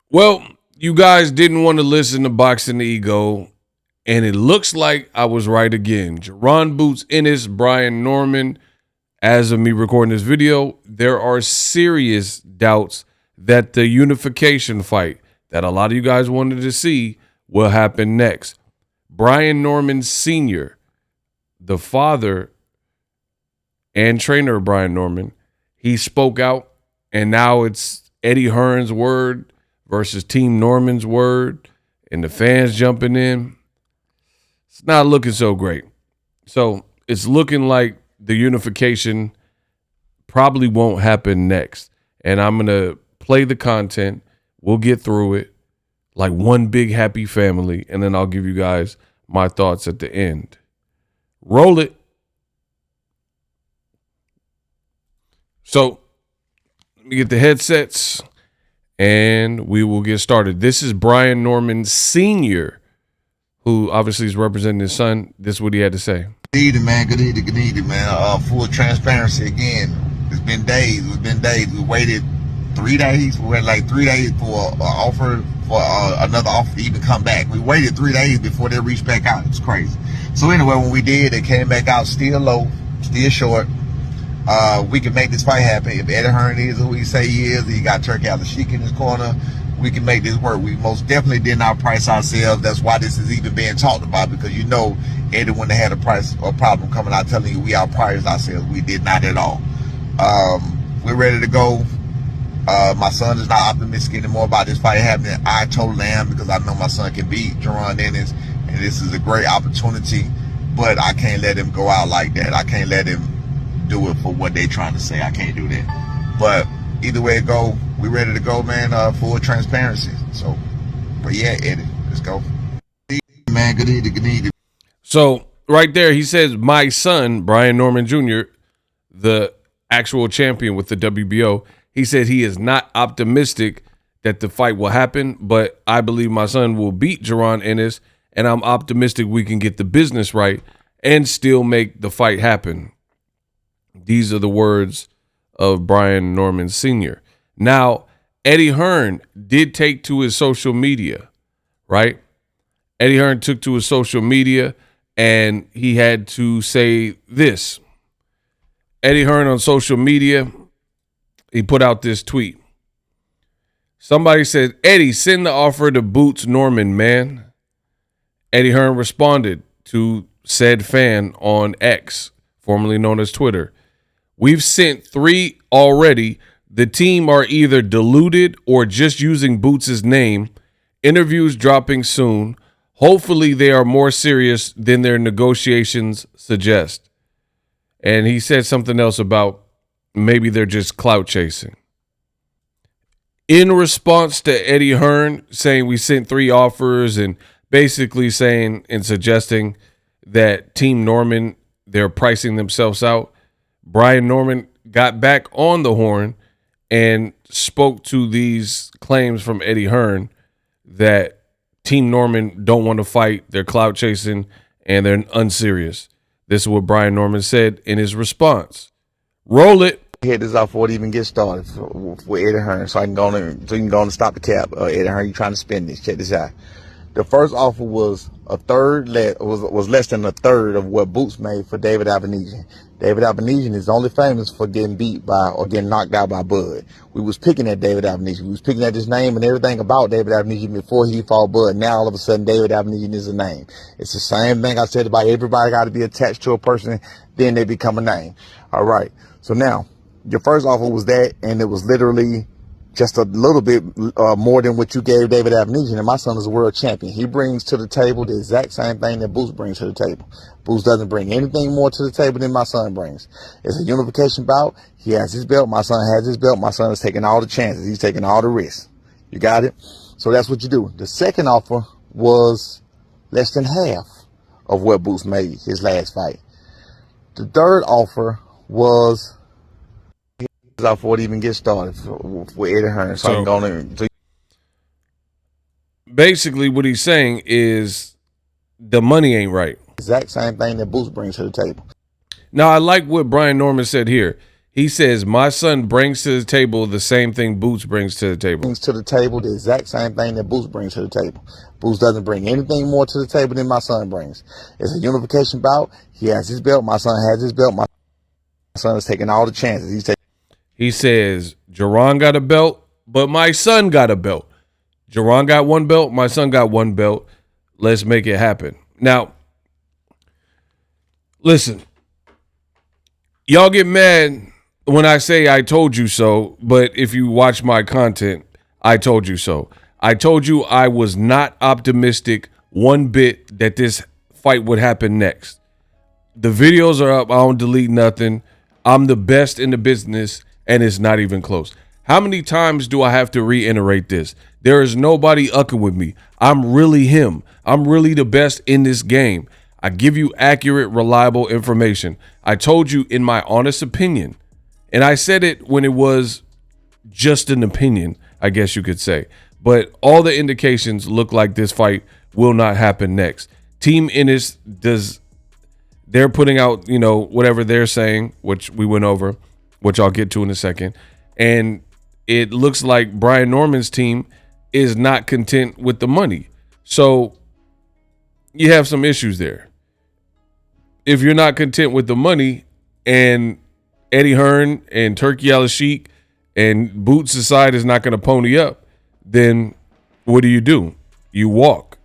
Well, you guys didn't want to listen to Boxingego, and it looks like I was right again. Jaron boots Ennis, Brian Norman. As of me recording this video, there are serious doubts that the unification fight that a lot of you guys wanted to see will happen next. Brian Norman Sr., the father and trainer of Brian Norman, he spoke out, and now it's Eddie Hearn's word versus Team Norman's word, and the fans jumping in. It's not looking so great. So it's looking like the unification probably won't happen next. And I'm going to play the content. We'll get through it like one big happy family, and then I'll give you guys my thoughts at the end. Roll it. So let me get the headsets, and we will get started. This is Brian Norman Sr., who obviously is representing his son. This is what he had to say. Good evening, man. Good evening, man. Full transparency again. It's been days. We waited 3 days. We waited like 3 days for another offer to even come back. We waited 3 days before they reached back out. It's crazy. So anyway, when we did, they came back out still low, still short. We can make this fight happen. If Eddie Hearn is who he say he is, he got Turkey out the Sheik in his corner, we can make this work. We most definitely did not price ourselves. That's why this is even being talked about, because you know Eddie wouldn't have had a price or problem coming out telling you we outpriced ourselves. We did not at all. We're ready to go. My son is not optimistic anymore about this fight happening. I totally am, because I know my son can beat Jaron Ennis, and this is a great opportunity, but I can't let him go out like that. I can't let him do it for what they trying to say. I can't do that. But either way it go, we ready to go, man. Full transparency. So, but yeah, Eddie, let's go. Man, good evening. So right there, he says, my son, Brian Norman Jr., the actual champion with the WBO, he said he is not optimistic that the fight will happen, but I believe my son will beat Jaron Ennis, and I'm optimistic we can get the business right and still make the fight happen. These are the words of Brian Norman Sr. Now, Eddie Hearn did take to his social media, right? Eddie Hearn took to his social media, and he had to say this. Eddie Hearn on social media, he put out this tweet. Somebody said, Eddie, send the offer to Boots Norman, man. Eddie Hearn responded to said fan on X, formerly known as Twitter. We've sent 3 already. The team are either deluded or just using Boots' name. Interviews dropping soon. Hopefully they are more serious than their negotiations suggest. And he said something else about maybe they're just clout chasing. In response to Eddie Hearn saying we sent 3 offers and basically saying and suggesting that Team Norman, they're pricing themselves out, Brian Norman got back on the horn and spoke to these claims from Eddie Hearn that Team Norman don't want to fight, they're clout chasing, and they're unserious. This is what Brian Norman said in his response. Roll it. Hit this off before it even get started for Eddie Hearn, so you can go and stop the cap. Eddie Hearn, you trying to spend this? Check this out. The first offer was was less than a third of what Boots made for David Avenesian. David Avenesian is only famous for getting beat by or getting knocked out by Bud. We was picking at David Avenesian. We was picking at his name and everything about David Avenesian before he fought Bud. Now all of a sudden David Avenesian is a name. It's the same thing I said about everybody got to be attached to a person, then they become a name. All right. So now your first offer was that, and it was literally just a little bit more than what you gave David Avenesian, and my son is a world champion. He brings to the table the exact same thing that Boots brings to the table. Boots doesn't bring anything more to the table than my son brings. It's a unification bout. He has his belt. My son has his belt. My son is taking all the chances. He's taking all the risks. You got it? So that's what you do. The second offer was less than half of what Boots made his last fight. The third offer was off before it even get started for Eddie Hearn. So basically what he's saying is the money ain't right. Exact same thing that Boots brings to the table. Now, I like what Brian Norman said here. He says, my son brings to the table the same thing Boots brings to the table. Brings to the table the exact same thing that Boots brings to the table. Boots doesn't bring anything more to the table than my son brings. It's a unification bout. He has his belt. My son has his belt. My son is taking all the chances. He says, Jaron got a belt, but my son got a belt. Jaron got one belt. My son got one belt. Let's make it happen. Now, listen, y'all get mad when I say I told you so, but if you watch my content, I told you so. I told you I was not optimistic one bit that this fight would happen next. The videos are up. I don't delete nothing. I'm the best in the business, and it's not even close. How many times do I have to reiterate this? There is nobody ucking with me. I'm really him. I'm really the best in this game. I give you accurate, reliable information. I told you in my honest opinion, and I said it when it was just an opinion, I guess you could say. But all the indications look like this fight will not happen next. Team Ennis they're putting out, whatever they're saying, which we went over, which I'll get to in a second. And it looks like Brian Norman's team is not content with the money. So you have some issues there. If you're not content with the money and Eddie Hearn and Turkey Al-Sheikh and Boots side is not going to pony up, then what do? You walk.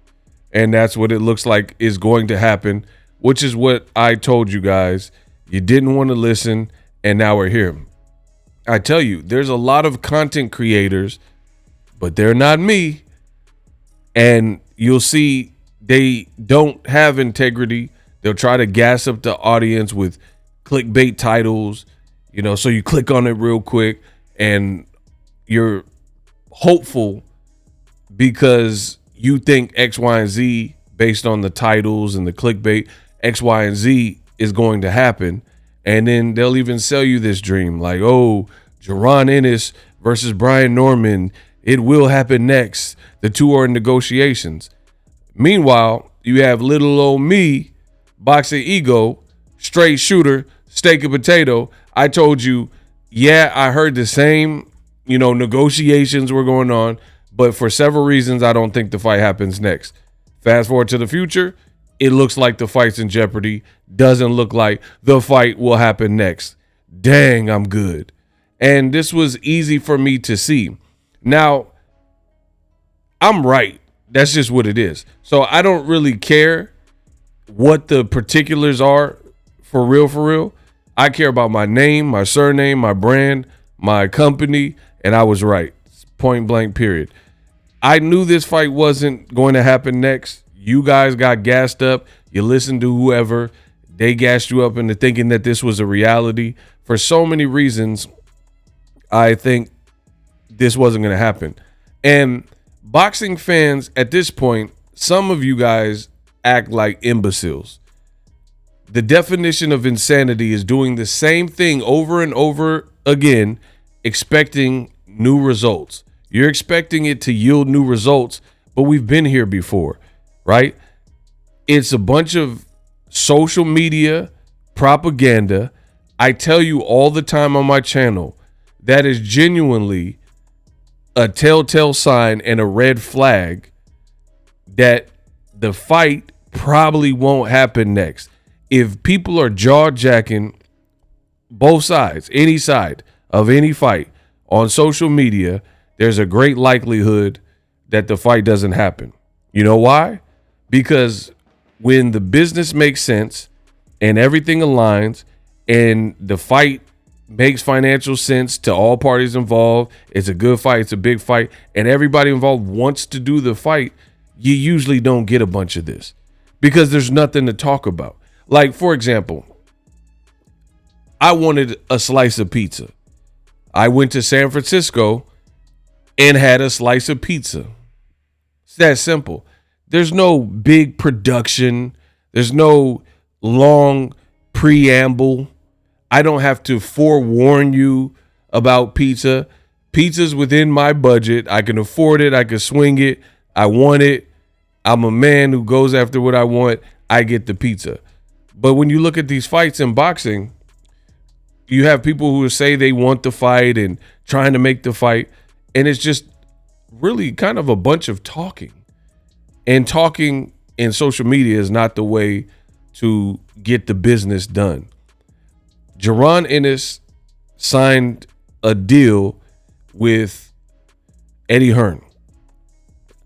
And that's what it looks like is going to happen, which is what I told you guys. You didn't want to listen, and now we're here. I tell you, there's a lot of content creators, but they're not me. And you'll see they don't have integrity. They'll try to gas up the audience with clickbait titles, so you click on it real quick and you're hopeful because you think X, Y, and Z based on the titles and the clickbait, X, Y, and Z is going to happen. And then they'll even sell you this dream like, oh, Jaron Ennis versus Brian Norman. It will happen next. The two are in negotiations. Meanwhile, you have little old me, Boxingego, straight shooter, steak and potato. I told you, yeah, I heard the same, negotiations were going on, but for several reasons, I don't think the fight happens next. Fast forward to the future, it looks like the fight's in jeopardy. Doesn't look like the fight will happen next. Dang, I'm good. And this was easy for me to see. Now, I'm right. That's just what it is. So I don't really care what the particulars are for real. I care about my name, my surname, my brand, my company, and I was right. Point blank, period. I knew this fight wasn't going to happen next. You guys got gassed up. You listened to whoever. They gassed you up into thinking that this was a reality. For so many reasons, I think this wasn't going to happen. And boxing fans at this point, some of you guys act like imbeciles. The definition of insanity is doing the same thing over and over again, expecting new results. You're expecting it to yield new results, but we've been here before, right? It's a bunch of social media propaganda. I tell you all the time on my channel, that is genuinely a telltale sign and a red flag that the fight probably won't happen next. If people are jaw-jacking both sides, any side of any fight on social media, there's a great likelihood that the fight doesn't happen. You know why? Because when the business makes sense and everything aligns and the fight makes financial sense to all parties involved, it's a good fight, it's a big fight, and everybody involved wants to do the fight, you usually don't get a bunch of this because there's nothing to talk about. Like, for example, I wanted a slice of pizza. I went to San Francisco and had a slice of pizza. It's that simple. There's no big production. There's no long preamble. I don't have to forewarn you about pizza. Pizza's within my budget. I can afford it. I can swing it. I want it. I'm a man who goes after what I want. I get the pizza. But when you look at these fights in boxing, You have people who say they want the fight and trying to make the fight, and it's just really kind of a bunch of talking. And talking in social media is not the way to get the business done. Jaron Ennis signed a deal with Eddie Hearn.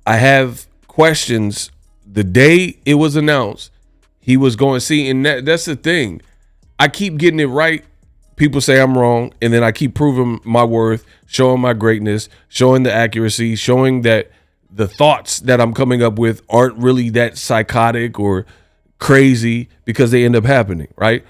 I have questions. The day it was announced, he was going to see, and that's the thing. I keep getting it right. People say I'm wrong, and then I keep proving my worth, showing my greatness, showing the accuracy, showing that the thoughts that I'm coming up with aren't really that psychotic or crazy because they end up happening, right?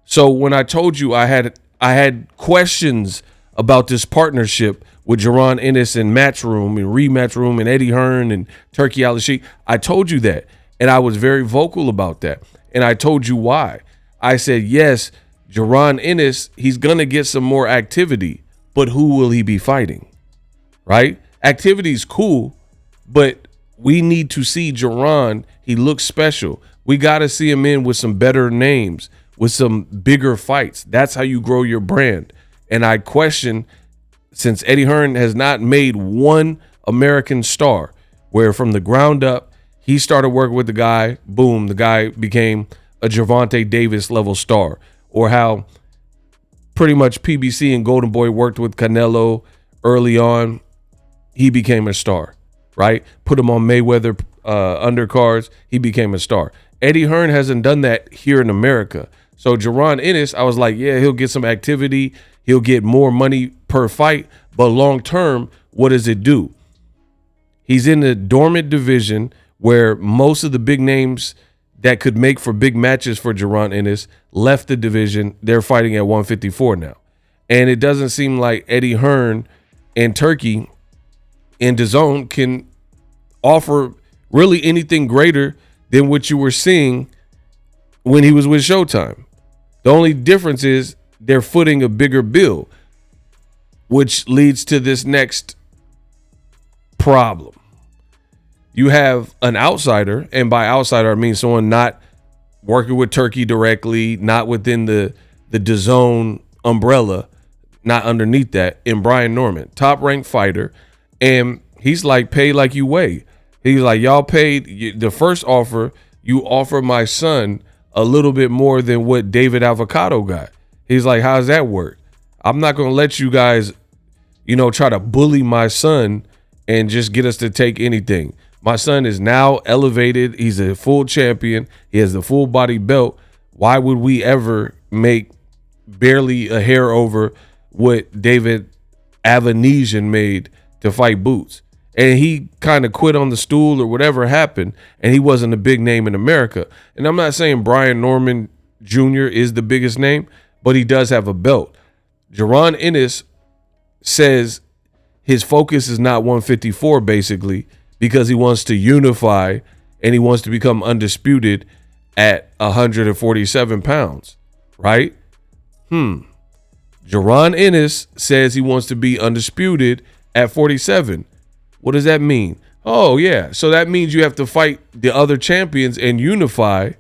So when I told you I had questions about this partnership with Jaron Ennis and Matchroom and Rematchroom and Eddie Hearn and Turkey Al-Sheikh, I told you that, and I was very vocal about that, and I told you why. I said, yes, Jaron Ennis, he's going to get some more activity, but who will he be fighting, right? Activity's cool, but we need to see Jaron. He looks special. We got to see him in with some better names, with some bigger fights. That's how you grow your brand. And I question, since Eddie Hearn has not made one American star, where from the ground up, he started working with the guy, boom, the guy became a Gervonta Davis level star. Or how pretty much PBC and Golden Boy worked with Canelo early on, he became a star, right? Put him on Mayweather undercards, he became a star. Eddie Hearn hasn't done that here in America. So Jaron Ennis, I was like, yeah, he'll get some activity, he'll get more money per fight, but long term, what does it do? He's in the dormant division where most of the big names that could make for big matches for Jaron Ennis left the division. They're fighting at 154 now. And it doesn't seem like Eddie Hearn and Turkey and DAZN can offer really anything greater than what you were seeing when he was with Showtime. The only difference is they're footing a bigger bill, which leads to this next problem. You have an outsider, and by outsider I mean someone not working with Turkey directly, not within the DAZN umbrella, not underneath that, in Brian Norman, top-ranked fighter, and he's like, pay like you weigh. He's like, y'all paid the first offer, you offer my son a little bit more than what David Avocado got. He's like, how's that work? I'm not going to let you guys, try to bully my son and just get us to take anything. My son is now elevated. He's a full champion. He has the full body belt. Why would we ever make barely a hair over what David Avanesian made to fight Boots? And he kind of quit on the stool or whatever happened, and he wasn't a big name in America. And I'm not saying Brian Norman Jr. is the biggest name, but he does have a belt. Jaron Ennis says his focus is not 154, basically, because he wants to unify and he wants to become undisputed at 147 pounds, right? Jaron Ennis says he wants to be undisputed at 47. What does that mean? Oh, yeah. So that means you have to fight the other champions and unify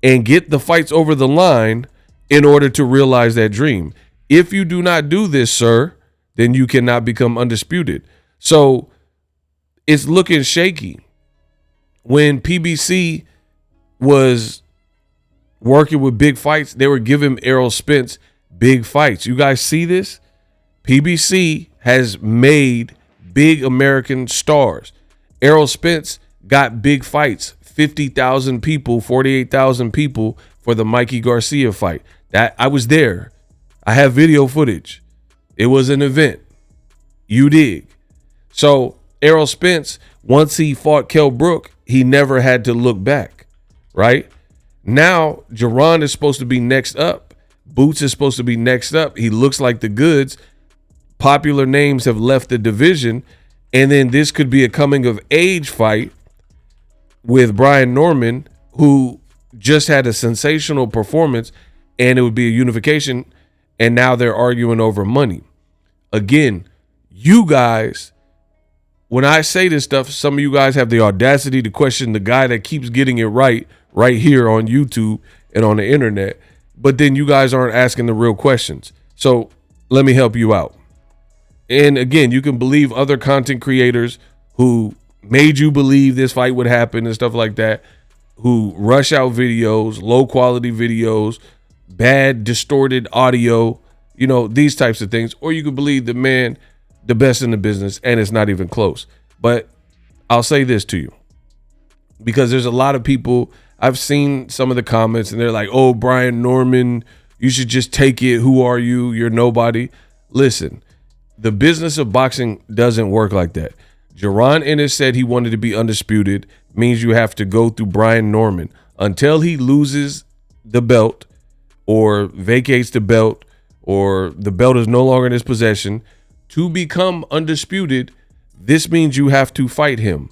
and get the fights over the line in order to realize that dream. If you do not do this, sir, then you cannot become undisputed. So it's looking shaky. When PBC was working with big fights, they were giving Errol Spence big fights. You guys see this? PBC has made big American stars. Errol Spence got big fights, 50,000 people, 48,000 people for the Mikey Garcia fight. That I was there. I have video footage. It was an event. You dig. So Errol Spence, once he fought Kell Brook, he never had to look back, right? Now, Jaron is supposed to be next up. Boots is supposed to be next up. He looks like the goods. Popular names have left the division, and then this could be a coming-of-age fight with Brian Norman, who just had a sensational performance, and it would be a unification, and now they're arguing over money. Again, you guys, when I say this stuff, some of you guys have the audacity to question the guy that keeps getting it right here on YouTube and on the internet. but then you guys aren't asking the real questions. So let me help you out. And again, you can believe other content creators who made you believe this fight would happen and stuff like that, who rush out videos, low quality videos, bad distorted audio, these types of things. Or you could believe the man, the best in the business, and it's not even close. But I'll say this to you, because there's a lot of people, I've seen some of the comments and they're like, oh, Brian Norman, you should just take it. Who are you? You're nobody. Listen, the business of boxing doesn't work like that. Jaron Ennis said he wanted to be undisputed, means you have to go through Brian Norman until he loses the belt or vacates the belt or the belt is no longer in his possession. To become undisputed, this means you have to fight him.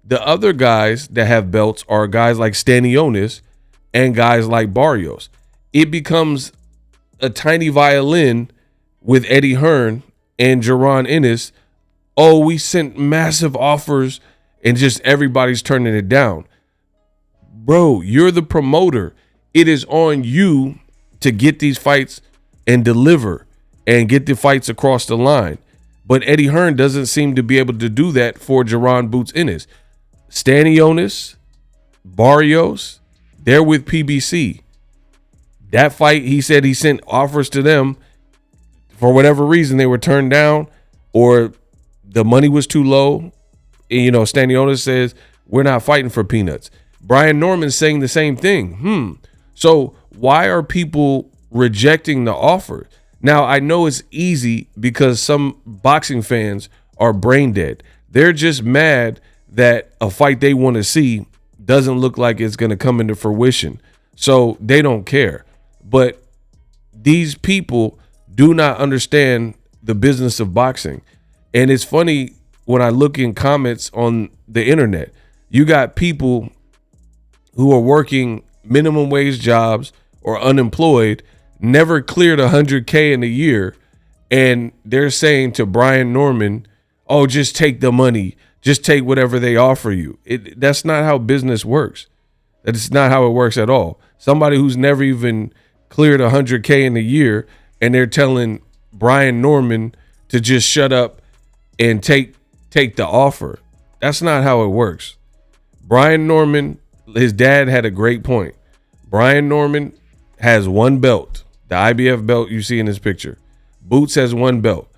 The other guys that have belts are guys like Stanionis and guys like Barrios. It becomes a tiny violin with Eddie Hearn and Jaron Ennis. Oh, we sent massive offers and just everybody's turning it down. Bro, you're the promoter. It is on you to get these fights and deliver and get the fights across the line. But Eddie Hearn doesn't seem to be able to do that for Jaron Boots Ennis. Stanionis, Barrios, they're with PBC. That fight, he said he sent offers to them. For whatever reason, they were turned down or the money was too low. Stanionis says, we're not fighting for peanuts. Brian Norman's saying the same thing. So why are people rejecting the offer? Now, I know it's easy because some boxing fans are brain dead. They're just mad that a fight they want to see doesn't look like it's going to come into fruition. So they don't care. But these people do not understand the business of boxing. And it's funny when I look in comments on the internet, you got people who are working minimum wage jobs or unemployed, never cleared 100K in a year. And they're saying to Brian Norman, oh, just take the money. Just take whatever they offer you. That's not how business works. That's not how it works at all. Somebody who's never even cleared 100K in a year and they're telling Brian Norman to just shut up and take the offer. That's not how it works. Brian Norman, his dad had a great point. Brian Norman has one belt, the IBF belt you see in this picture. Boots has one belt.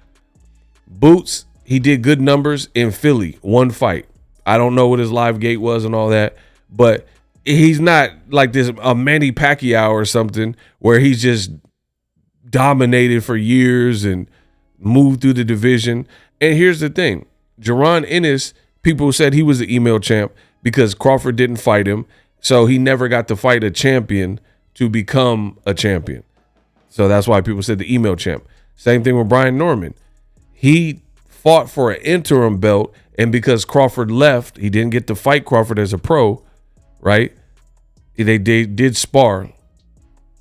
Boots, he did good numbers in Philly, one fight. I don't know what his live gate was and all that, but he's not like this a Manny Pacquiao or something where he's just dominated for years and moved through the division. And here's the thing. Jaron Ennis, people said he was the email champ because Crawford didn't fight him. So he never got to fight a champion to become a champion. So that's why people said the email champ. Same thing with Brian Norman. He fought for an interim belt, and because Crawford left, he didn't get to fight Crawford as a pro, right? They did spar.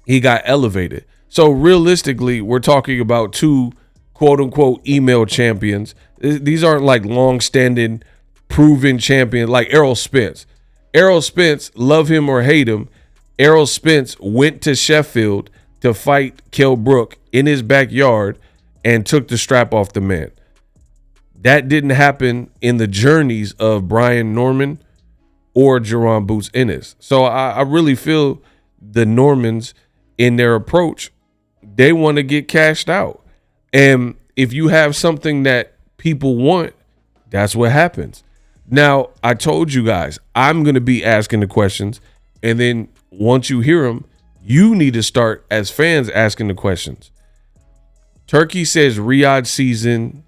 He got elevated. So realistically, we're talking about two quote-unquote email champions. These aren't like long-standing proven champions like Errol Spence. Errol Spence, love him or hate him, Errol Spence went to Sheffield to fight Kell Brook in his backyard and took the strap off the man. That didn't happen in the journeys of Brian Norman or Jaron Boots Ennis. So I really feel the Normans in their approach, they want to get cashed out. And if you have something that people want, that's what happens. Now, I told you guys, I'm going to be asking the questions. And then once you hear them, you need to start as fans asking the questions. Turkey says Riyadh season.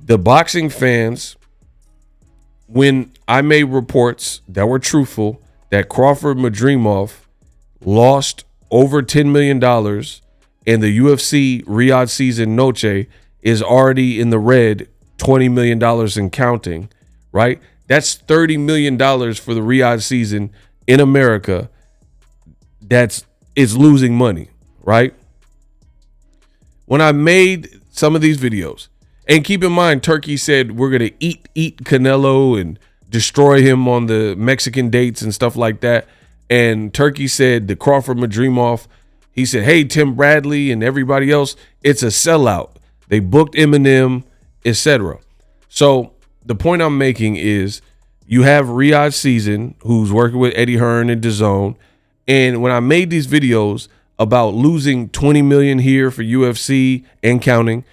The boxing fans, when I made reports that were truthful, that Crawford Madrimov lost over $10 million and the UFC Riyadh season Noche is already in the red, $20 million and counting, right? That's $30 million for the Riyadh season in America. It's losing money, right? When I made some of these videos, and keep in mind, Turkey said we're going to eat Canelo and destroy him on the Mexican dates and stuff like that. and Turkey said the Crawford Madrimov, he said, hey, Tim Bradley and everybody else, it's a sellout. They booked Eminem, etc. So the point I'm making is you have Riyadh Season, who's working with Eddie Hearn and dazn. And when I made these videos about losing 20 million here for UFC and counting,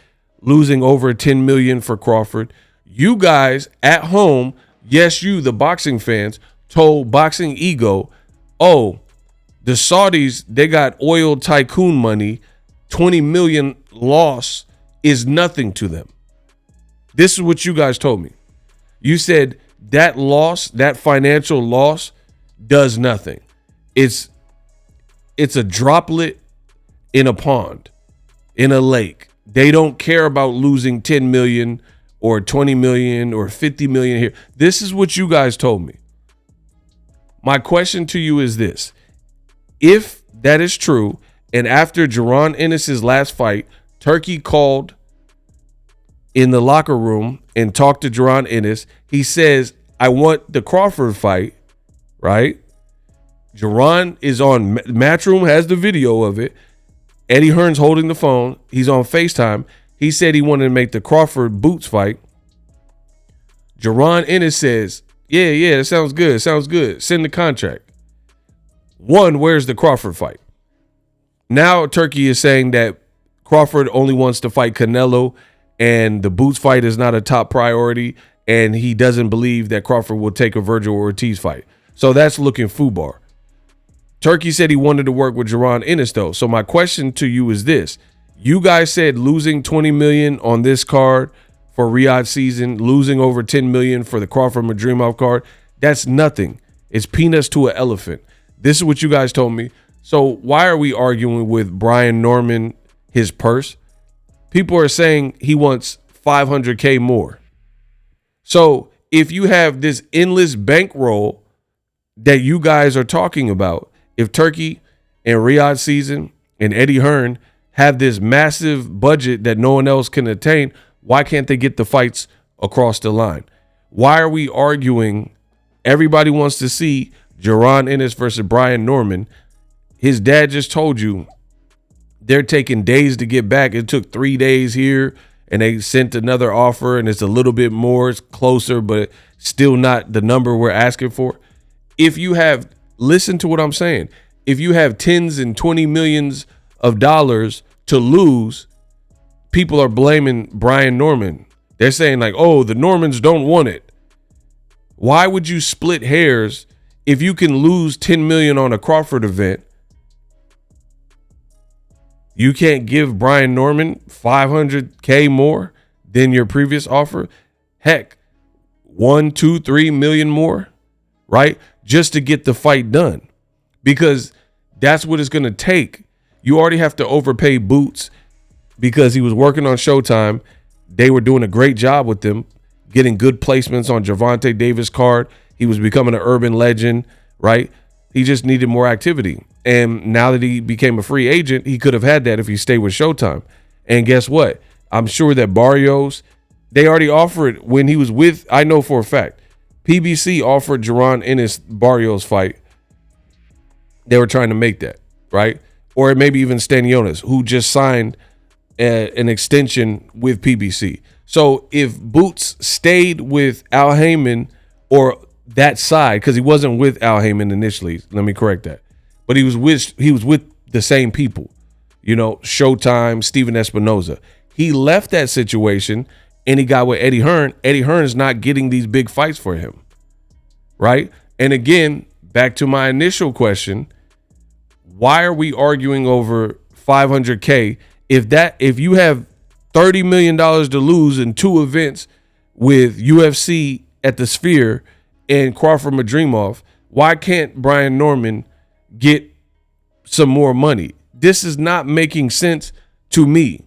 losing over 10 million for Crawford, you guys at home, yes, you, the boxing fans, told Boxingego, oh, the Saudis, they got oil tycoon money, 20 million loss is nothing to them. This is what you guys told me. You said that loss, that financial loss, does nothing. It's a droplet in a pond, in a lake. They don't care about losing 10 million or 20 million or 50 million here. This is what you guys told me. My question to you is this. If that is true, and after Jaron Ennis's last fight, Turkey called in the locker room and talked to Jaron Ennis, he says, I want the Crawford fight, right? Jaron is on Matchroom, has the video of it. Eddie Hearn's holding the phone. He's on FaceTime. He said he wanted to make the Crawford Boots fight. Jaron Ennis says, yeah, that sounds good. Sounds good. Send the contract. One, where's the Crawford fight? Now Turkey is saying that Crawford only wants to fight Canelo and the Boots fight is not a top priority, and he doesn't believe that Crawford will take a Virgil Ortiz fight. So that's looking foobar. Turkey said he wanted to work with Jaron Ennis, though. So my question to you is this. You guys said losing 20 million on this card for Riyadh Season, losing over 10 million for the Crawford Madrimov card, that's nothing. It's peanuts to an elephant. This is what you guys told me. So why are we arguing with Brian Norman, his purse? People are saying he wants $500K more. So if you have this endless bankroll that you guys are talking about, if Turkey and Riyadh Season and Eddie Hearn have this massive budget that no one else can attain, why can't they get the fights across the line? Why are we arguing? Everybody wants to see Jaron Ennis versus Brian Norman. His dad just told you they're taking days to get back. It took 3 days here, and they sent another offer, and it's a little bit more. It's closer, but still not the number we're asking for. If you have, listen to what I'm saying. If you have tens and 20 millions of dollars to lose, people are blaming Brian Norman. They're saying like, oh, the Normans don't want it. Why would you split hairs if you can lose 10 million on a Crawford event? You can't give Brian Norman $500K more than your previous offer. Heck, 1, 2, 3 million more, right? Just to get the fight done, because that's what it's going to take. You already have to overpay Boots because he was working on Showtime. They were doing a great job with them, getting good placements on Gervonta Davis' card. He was becoming an urban legend, right? He just needed more activity. And now that he became a free agent, he could have had that if he stayed with Showtime. And guess what? I'm sure that Barrios, they already offered when he was with, I know for a fact, PBC offered Jaron Ennis Barrios fight. They were trying to make that, right? Or maybe even Stanionis, who just signed an extension with PBC. So if Boots stayed with Al Heyman or that side, because he wasn't with Al Heyman initially, let me correct that, but he was with the same people, you know, Showtime, Steven Espinoza. He left that situation and he got with Eddie Hearn. Eddie Hearn is not getting these big fights for him, right? And again, back to my initial question, why are we arguing over $500K if you have $30 million to lose in 2 events with UFC at the Sphere and Crawford Madrimov? Why can't Brian Norman get some more money? This is not making sense to me.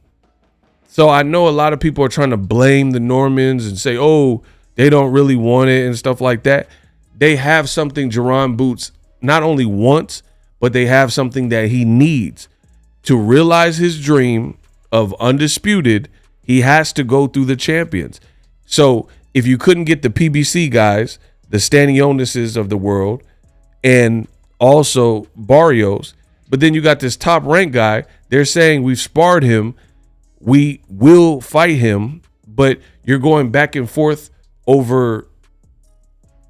So I know a lot of people are trying to blame the Normans and say, oh, they don't really want it and stuff like that. They have something Jaron Boots not only wants, but they have something that he needs to realize his dream of undisputed. He has to go through the champions. So if you couldn't get the PBC guys, the Stanionises of the world, and also Barrios. But then you got this top ranked guy. They're saying we've sparred him. We will fight him, but you're going back and forth over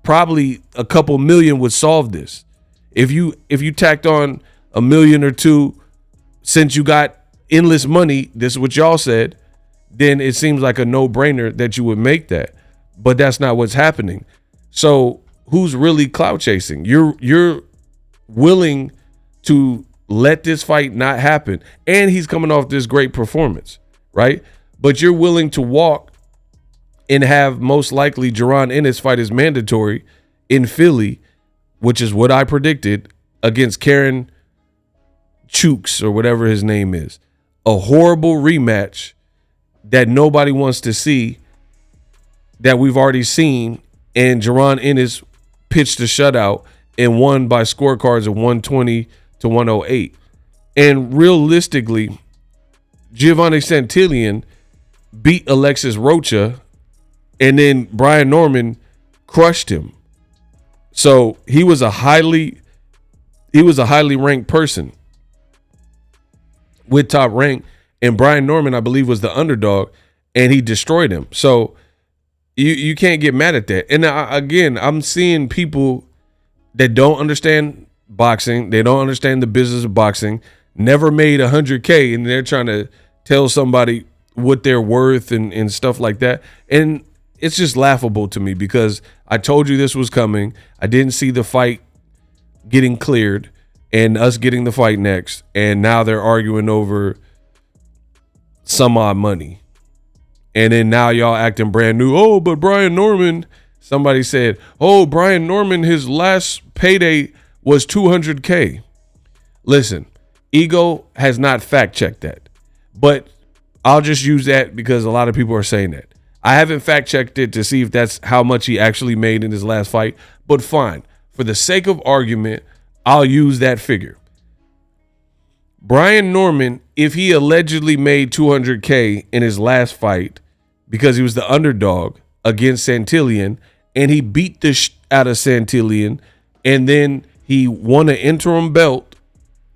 probably a couple million would solve this. If you tacked on $1 million or $2 million, since you got endless money, this is what y'all said, then it seems like a no-brainer that you would make that. But that's not what's happening. So who's really clout chasing? You're willing to let this fight not happen. And he's coming off this great performance, right? But you're willing to walk and have most likely Jaron Ennis fight is mandatory in Philly, which is what I predicted, against Karen Chooks or whatever his name is. A horrible rematch that nobody wants to see, that we've already seen, and Jaron Ennis pitched a shutout and won by scorecards of 120 to 108. And realistically, Giovanni Santillan beat Alexis Rocha, and then Brian Norman crushed him. So he was a highly ranked person with top rank, and Brian Norman, I believe, was the underdog, and he destroyed him. So you can't get mad at that. And again, I'm seeing people that don't understand boxing, they don't understand the business of boxing, never made 100K, and they're trying to tell somebody what they're worth and stuff like that. And it's just laughable to me, because I told you this was coming. I didn't see the fight getting cleared and us getting the fight next, and now they're arguing over some odd money. And then now y'all acting brand new. Oh, but Brian Norman, somebody said, oh, Brian Norman, his last payday was 200K. Listen, Ego has not fact checked that, but I'll just use that because a lot of people are saying that. I haven't fact checked it to see if that's how much he actually made in his last fight, but fine. For the sake of argument, I'll use that figure. Brian Norman, if he allegedly made 200K in his last fight because he was the underdog against Santillan, and he beat the out of Santillan, and then he won an interim belt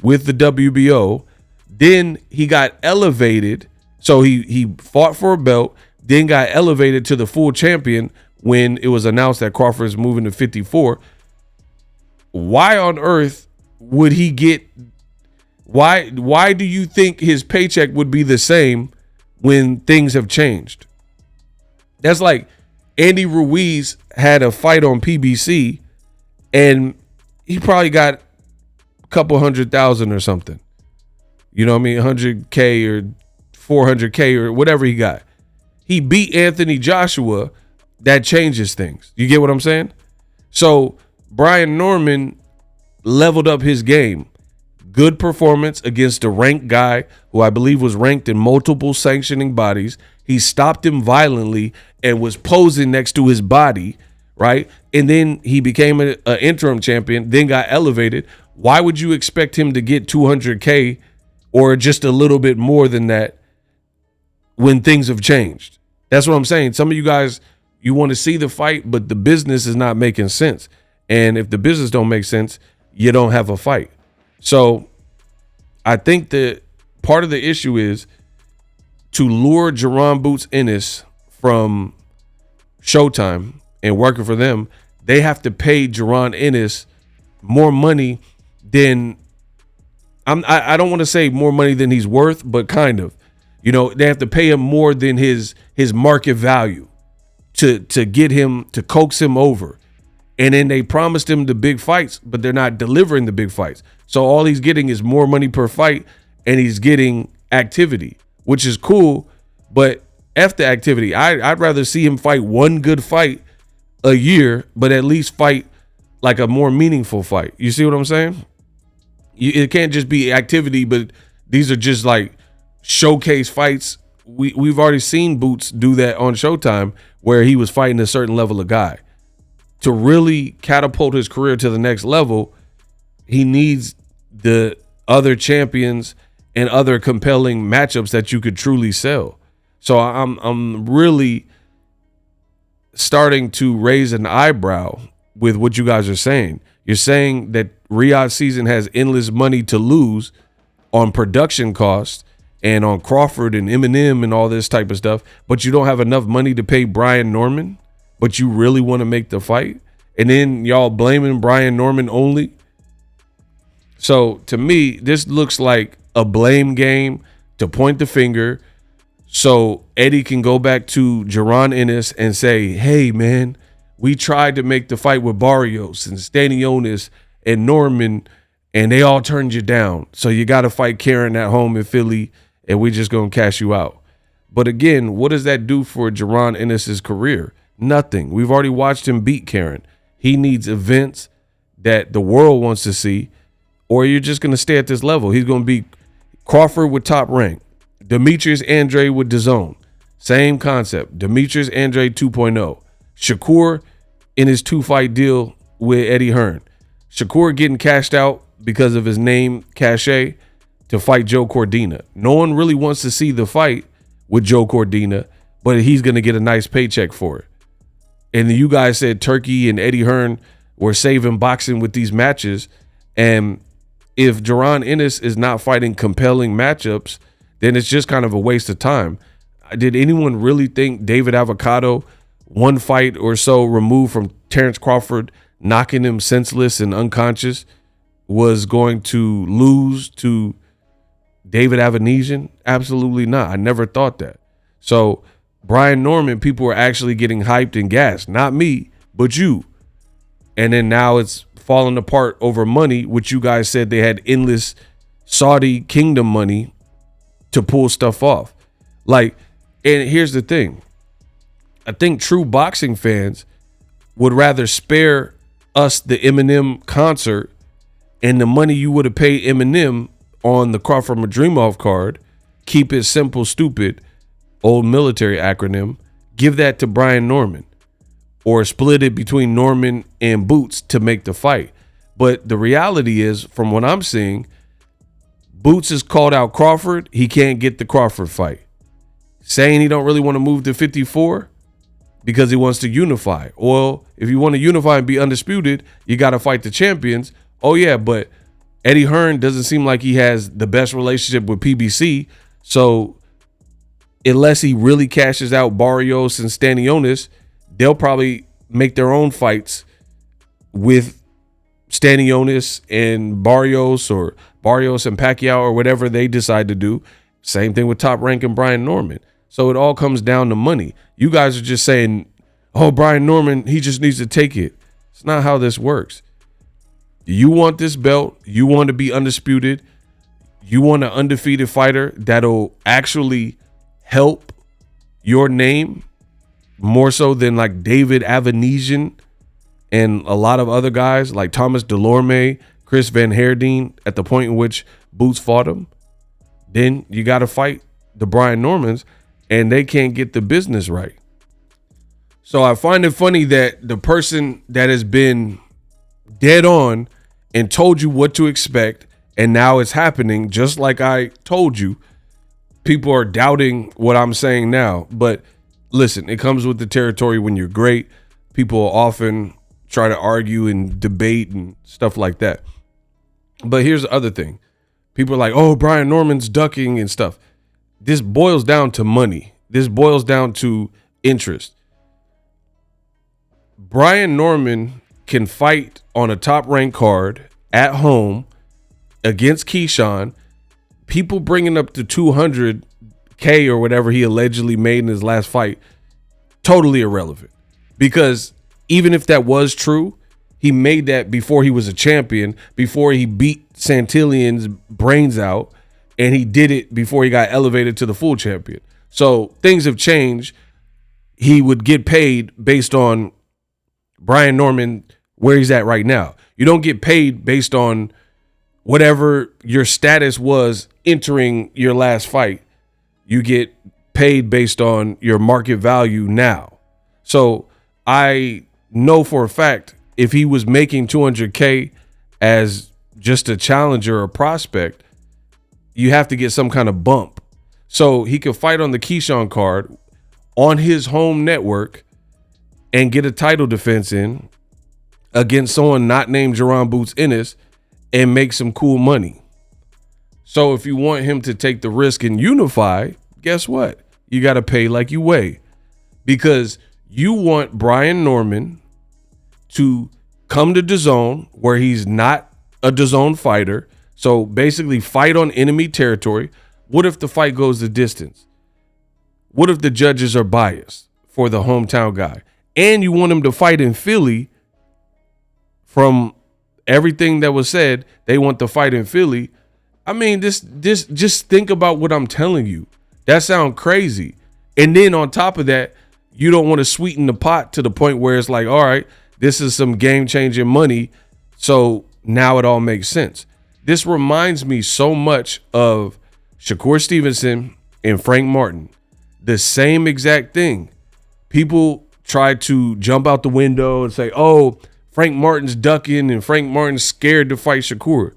with the WBO, then he got elevated. So he fought for a belt, then got elevated to the full champion when it was announced that Crawford is moving to 54. Why on earth would he get, why do you think his paycheck would be the same when things have changed? That's like Andy Ruiz had a fight on PBC and he probably got a couple 100,000 or something. You know what I mean? 100K or 400K or whatever he got. He beat Anthony Joshua. That changes things. You get what I'm saying? So Brian Norman leveled up his game. Good performance against a ranked guy who I believe was ranked in multiple sanctioning bodies. He stopped him violently and was posing next to his body, right? And then he became an interim champion, then got elevated. Why would you expect him to get 200K or just a little bit more than that when things have changed? That's what I'm saying. Some of you guys, you want to see the fight, but the business is not making sense. And if the business don't make sense, you don't have a fight. So I think that part of the issue is to lure Jaron Boots Ennis from Showtime and working for them. They have to pay Jaron Ennis more money than I don't want to say more money than he's worth, but kind of. You know, they have to pay him more than his market value to get him, to coax him over. And then they promised him the big fights, but they're not delivering the big fights. So all he's getting is more money per fight, and he's getting activity, which is cool, but F the activity. I'd rather see him fight one good fight a year, but at least fight like a more meaningful fight. You see what I'm saying? It can't just be activity, but these are just like showcase fights. We've already seen Boots do that on Showtime, where he was fighting a certain level of guy. To really catapult his career to the next level, he needs the other champions and other compelling matchups that you could truly sell. So I'm really starting to raise an eyebrow with what you guys are saying. You're saying that Riyadh season has endless money to lose on production costs and on Crawford and Eminem and all this type of stuff, but you don't have enough money to pay Brian Norman, but you really want to make the fight, and then y'all blaming Brian Norman only. So to me, this looks like a blame game to point the finger so Eddie can go back to Jaron Ennis and say, hey, man, we tried to make the fight with Barrios and Stanionis and Norman, and they all turned you down. So you got to fight Karen at home in Philly, and we just going to cash you out. But again, what does that do for Jaron Ennis's career? Nothing. We've already watched him beat Karen. He needs events that the world wants to see, or you're just going to stay at this level. He's going to be Crawford with Top Rank, Demetrius Andrade with DAZN. Same concept. Demetrius Andrade 2.0. Shakur in his 2-fight deal with Eddie Hearn. Shakur getting cashed out because of his name cachet to fight Joe Cordina. No one really wants to see the fight with Joe Cordina, but he's going to get a nice paycheck for it. And you guys said Turkey and Eddie Hearn were saving boxing with these matches. And if Jaron Ennis is not fighting compelling matchups, then it's just kind of a waste of time. Did anyone really think David Avocado, one fight or so removed from Terrence Crawford, knocking him senseless and unconscious, was going to lose to David Avanesian? Absolutely not. I never thought that. So Brian Norman, people were actually getting hyped and gassed. Not me, but you. And then now it's falling apart over money, which you guys said they had endless Saudi kingdom money to pull stuff off. Like, and here's the thing. I think true boxing fans would rather spare us the Eminem concert and the money you would have paid Eminem on the Crawford Madrimov card, keep it simple, stupid, old military acronym, give that to Brian Norman, or split it between Norman and Boots to make the fight. But the reality is, from what I'm seeing, Boots has called out Crawford. He can't get the Crawford fight. Saying he don't really want to move to 54 because he wants to unify. Well, if you want to unify and be undisputed, you got to fight the champions. Oh, yeah, but Eddie Hearn doesn't seem like he has the best relationship with PBC. So unless he really cashes out Barrios and Stanionis, they'll probably make their own fights with Stanionis and Barrios, or Barrios and Pacquiao, or whatever they decide to do. Same thing with Top Rank and Brian Norman. So it all comes down to money. You guys are just saying, oh, Brian Norman, he just needs to take it. It's not how this works. You want this belt. You want to be undisputed. You want an undefeated fighter that'll actually help your name more so than like David Avanesian and a lot of other guys like Thomas Delorme, Chris Van Herdeen at the point in which Boots fought him. Then you got to fight the Brian Normans, and they can't get the business right. So I find it funny that the person that has been dead on and told you what to expect, and now it's happening just like I told you, people are doubting what I'm saying now. But listen, it comes with the territory when you're great. People often try to argue and debate and stuff like that. But here's the other thing. People are like, oh, Brian Norman's ducking and stuff. This boils down to money. This boils down to interest. Brian Norman can fight on a top ranked card at home against Keyshawn. People bringing up the 200K or whatever he allegedly made in his last fight, totally irrelevant. Because even if that was true, he made that before he was a champion, before he beat Santillan's brains out, and he did it before he got elevated to the full champion. So things have changed. He would get paid based on Brian Norman, where he's at right now. You don't get paid based on whatever your status was entering your last fight. You get paid based on your market value now. So I know for a fact if he was making 200K as just a challenger or prospect, you have to get some kind of bump. So he could fight on the Keyshawn card on his home network and get a title defense in against someone not named Jaron Boots Ennis and make some cool money. So if you want him to take the risk and unify, guess what? You got to pay like you weigh, because you want Brian Norman to come to DAZN where he's not a DAZN fighter. So basically fight on enemy territory. What if the fight goes the distance? What if the judges are biased for the hometown guy? And you want him to fight in Philly. From everything that was said, they want the fight in Philly. I mean, this just think about what I'm telling you. That sounds crazy. And then on top of that, you don't want to sweeten the pot to the point where it's like, all right, this is some game-changing money, so now it all makes sense. This reminds me so much of Shakur Stevenson and Frank Martin. The same exact thing. People try to jump out the window and say, oh, Frank Martin's ducking and Frank Martin's scared to fight Shakur.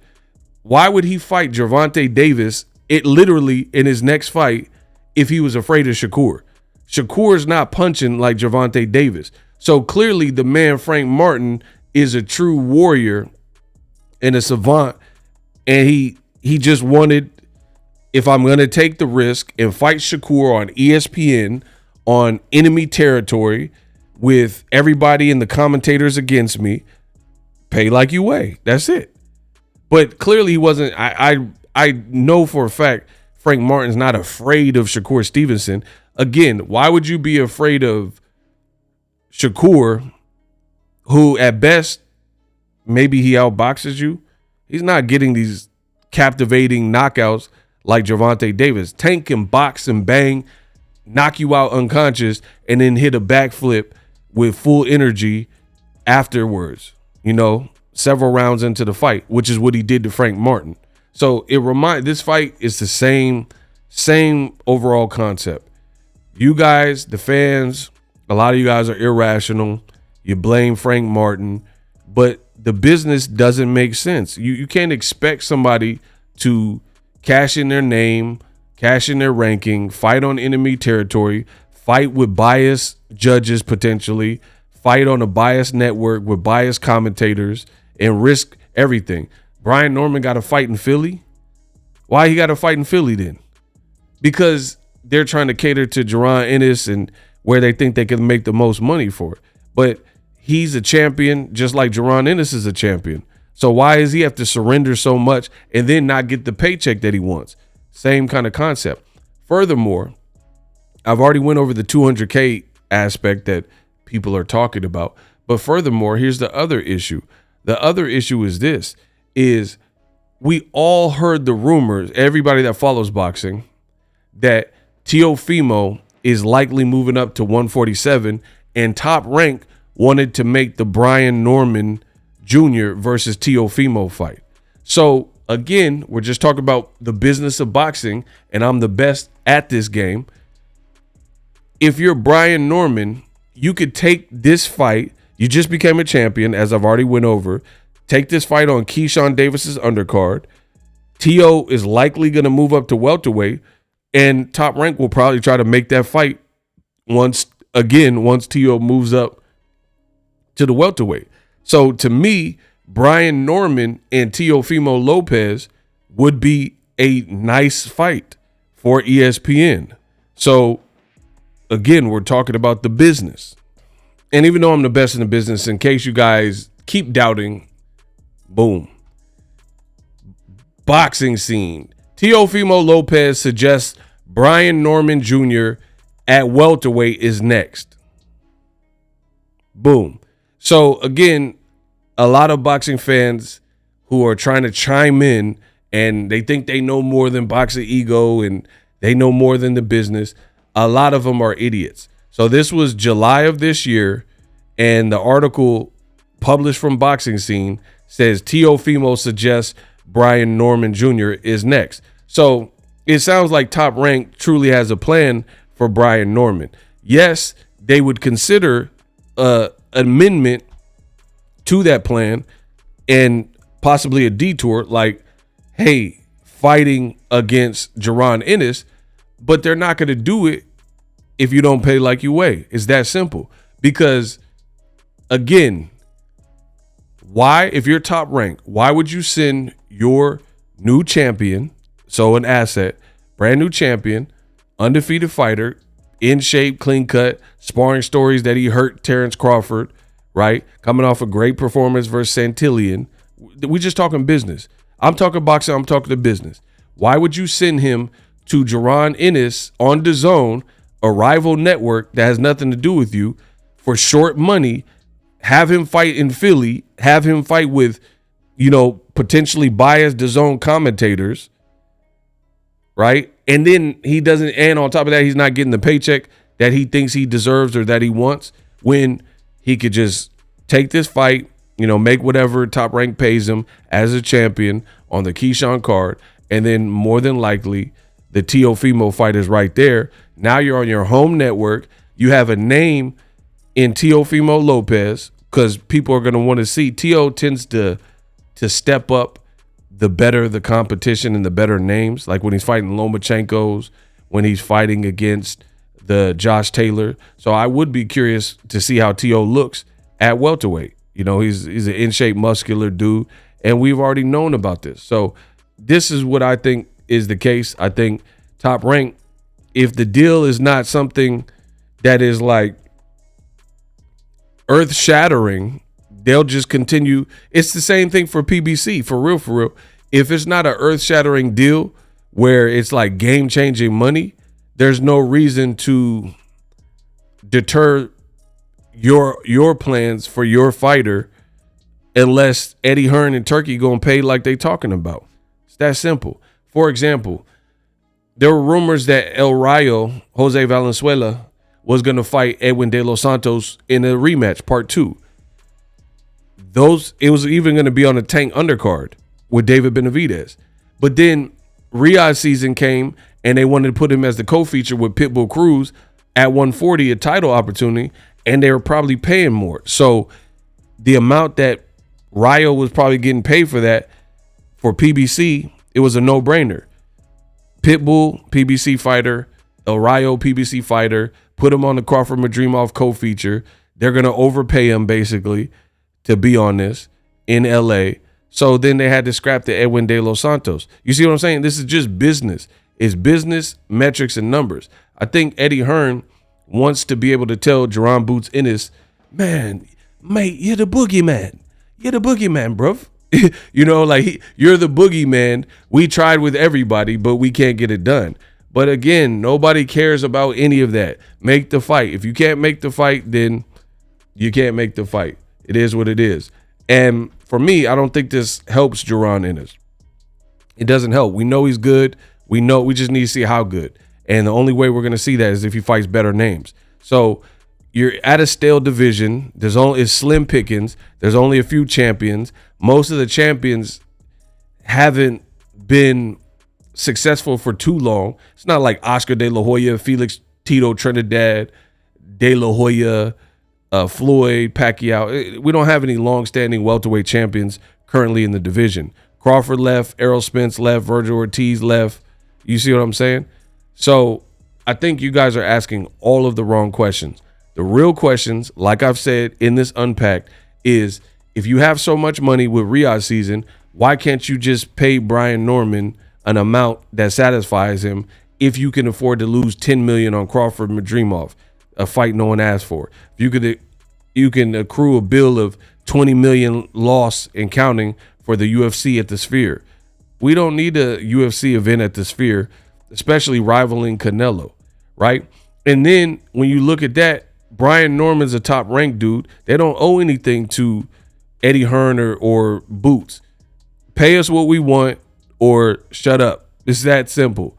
Why would he fight Gervonta Davis, literally in his next fight, if he was afraid of Shakur? Shakur's not punching like Gervonta Davis. So clearly the man Frank Martin is a true warrior and a savant. And he just wanted, if I'm going to take the risk and fight Shakur on ESPN on enemy territory with everybody and the commentators against me, pay like you weigh. That's it. But clearly he wasn't. I know for a fact Frank Martin's not afraid of Shakur Stevenson. Again, why would you be afraid of Shakur, who at best, maybe he outboxes you? He's not getting these captivating knockouts like Gervonta Davis. Tank can box and bang, knock you out unconscious, and then hit a backflip with full energy afterwards, several rounds into the fight, which is what he did to Frank Martin. So this fight is the same overall concept. You guys, the fans, a lot of you guys are irrational. You blame Frank Martin, but the business doesn't make sense. You can't expect somebody to cash in their name, cash in their ranking, fight on enemy territory, fight with biased judges potentially, fight on a biased network with biased commentators, and risk everything. Brian Norman got to fight in Philly. Why he got to fight in Philly then? Because they're trying to cater to Jaron Ennis and where they think they can make the most money for it. But he's a champion just like Jaron Ennis is a champion. So why does he have to surrender so much and then not get the paycheck that he wants? Same kind of concept. Furthermore, I've already went over the 200K aspect that people are talking about. But furthermore, here's the other issue. The other issue is this, is we all heard the rumors, everybody that follows boxing, that Teofimo is likely moving up to 147, and Top Rank wanted to make the Brian Norman Jr. versus Teofimo fight. So again, we're just talking about the business of boxing, and I'm the best at this game. If you're Brian Norman, you could take this fight. You just became a champion, as I've already went over. Take this fight on Keyshawn Davis's undercard. Teo is likely going to move up to welterweight, and Top Rank will probably try to make that fight once Teo moves up to the welterweight. So to me, Brian Norman and Teofimo Lopez would be a nice fight for ESPN. So again, we're talking about the business. And even though I'm the best in the business, in case you guys keep doubting, boom. Boxing scene. Teofimo Lopez suggests Brian Norman Jr. at welterweight is next. Boom. So again, a lot of boxing fans who are trying to chime in and they think they know more than Boxingego and they know more than the business. A lot of them are idiots. So this was July of this year, and the article published from Boxing Scene says Teofimo suggests Brian Norman Jr. is next. So it sounds like Top Rank truly has a plan for Brian Norman. Yes, they would consider an amendment to that plan and possibly a detour, like, hey, fighting against Jaron Ennis, but they're not going to do it if you don't pay like you weigh. It's that simple. Because, again, Why, if you're top ranked, why would you send your new champion, so an asset, brand new champion, undefeated fighter, in shape, clean cut, sparring stories that he hurt Terrence Crawford, right? Coming off a great performance versus Santillan. We just talking business. I'm talking boxing. I'm talking the business. Why would you send him to Jaron Ennis on DAZN, a rival network that has nothing to do with you, for short money, have him fight in Philly, have him fight with, potentially biased DAZN commentators, right? And then he doesn't, and on top of that, he's not getting the paycheck that he thinks he deserves or that he wants, when he could just take this fight, make whatever Top Rank pays him as a champion on the Keyshawn card, and then more than likely the Teofimo fight is right there. Now you're on your home network. You have a name in Teofimo Lopez, because people are going to want to see. Teo tends to step up the better the competition and the better names, like when he's fighting Lomachenkos, when he's fighting against the Josh Taylor. So I would be curious to see how Teo looks at welterweight. He's an in-shape, muscular dude, and we've already known about this. So this is what I think is the case. I think Top Rank, if the deal is not something that is like earth-shattering, they'll just continue. It's the same thing for PBC, for real. If it's not an earth-shattering deal where it's like game-changing money, there's no reason to deter your plans for your fighter, unless Eddie Hearn and Turkey gonna pay like they talking about. It's that simple. For example, there were rumors that El Rayo, Jose Valenzuela, was gonna fight Edwin De Los Santos in a rematch, part 2. It was even gonna be on a Tank undercard with David Benavidez. But then Riyadh season came and they wanted to put him as the co-feature with Pitbull Cruz at 140, a title opportunity, and they were probably paying more. So the amount that Rayo was probably getting paid for that, for PBC, it was a no-brainer. Pitbull, PBC fighter, El Rayo, PBC fighter, put him on the Crawford Madrimov co-feature. They're going to overpay him basically to be on this in LA. So then they had to scrap the Edwin De Los Santos. You see what I'm saying? This is just business. It's business, metrics, and numbers. I think Eddie Hearn wants to be able to tell Jaron Boots Ennis, man, mate, you're the boogeyman. You're the boogeyman, bruv. You're the boogeyman. We tried with everybody, but we can't get it done. But again, nobody cares about any of that. Make the fight. If you can't make the fight, then you can't make the fight. It is what it is. And for me, I don't think this helps Jaron Ennis. It doesn't help. We know he's good. We just need to see how good. And the only way we're going to see that is if he fights better names. So you're at a stale division. It's slim pickings. There's only a few champions. Most of the champions haven't been successful for too long. It's not like Oscar De La Hoya, Felix Tito Trinidad, De La Hoya, Floyd, Pacquiao. We don't have any long-standing welterweight champions currently in the division. Crawford left, Errol Spence left, Virgil Ortiz left. You see what I'm saying? So I think you guys are asking all of the wrong questions. The real questions, like I've said in this Unpacked, is if you have so much money with Riyadh season, why can't you just pay Brian Norman an amount that satisfies him if you can afford to lose $10 million on Crawford Madrimov, a fight no one asked for? If you can accrue a bill of $20 million loss and counting for the UFC at the Sphere. We don't need a UFC event at the Sphere, especially rivaling Canelo, right? And then when you look at that, Brian Norman's a top-ranked dude. They don't owe anything to Eddie Hearn or Boots. Pay us what we want or shut up. It's that simple.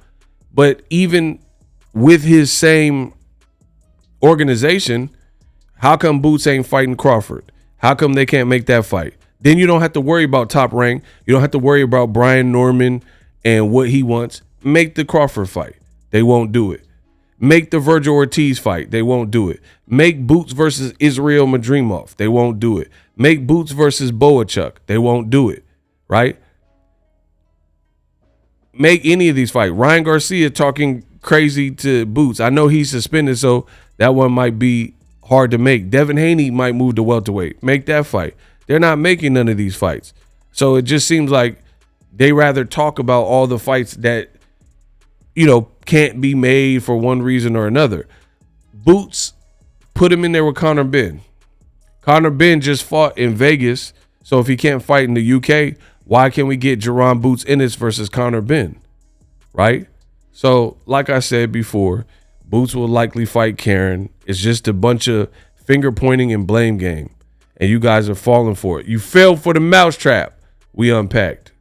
But even with his same organization, how come Boots ain't fighting Crawford? How come they can't make that fight? Then you don't have to worry about Top Rank. You don't have to worry about Brian Norman and what he wants. Make the Crawford fight. They won't do it. Make the Virgil Ortiz fight. They won't do it. Make Boots versus Israel Madrimov. They won't do it. Make Boots versus Boachuk. They won't do it. Right? Make any of these fights. Ryan Garcia talking crazy to Boots. I know he's suspended, so that one might be hard to make. Devin Haney might move to welterweight. Make that fight. They're not making none of these fights. So it just seems like they rather talk about all the fights that, can't be made for one reason or another. Boots, put him in there with Conor Benn. Conor Benn just fought in Vegas. So if he can't fight in the UK, why can't we get Jaron Boots Ennis versus Conor Benn? Right? So like I said before, Boots will likely fight Karen. It's just a bunch of finger pointing and blame game. And you guys are falling for it. You fell for the mousetrap. We unpacked.